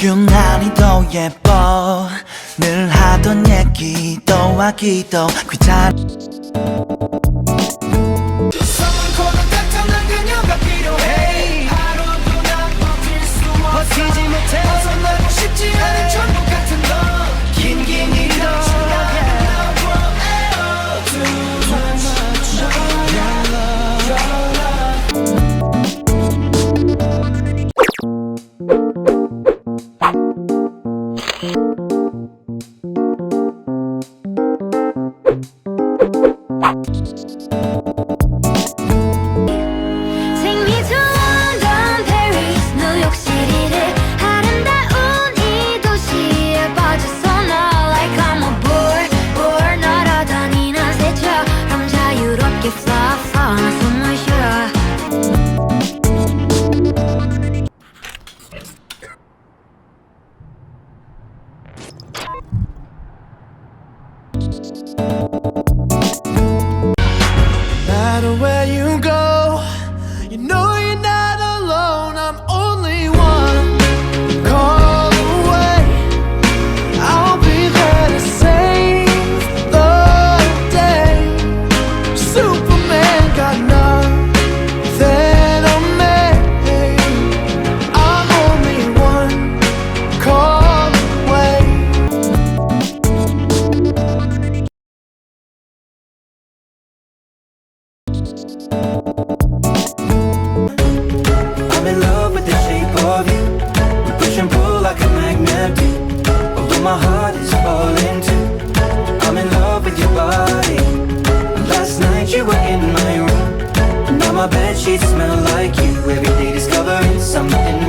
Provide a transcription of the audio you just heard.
유난히도 예뻐 늘 하던 얘기도 하기도 귀찮 서문코는 같은 그녀가 필요해 하루도 난 버틸 수 없어 버티지 못해 벗어나고 싶지 않은 천국 같은 너 긴긴 일이도 matter where you go, you know you're not alone. I'm only one call away. I'll be there to save the day. Superman got nothing on me. I'm only one call away. I'm in love with the shape of you. We push and pull like a magnet do. Although my heart is falling too. I'm in love with your body. Last night you were in my room. Now my bedsheets smell like you. Every day discovering something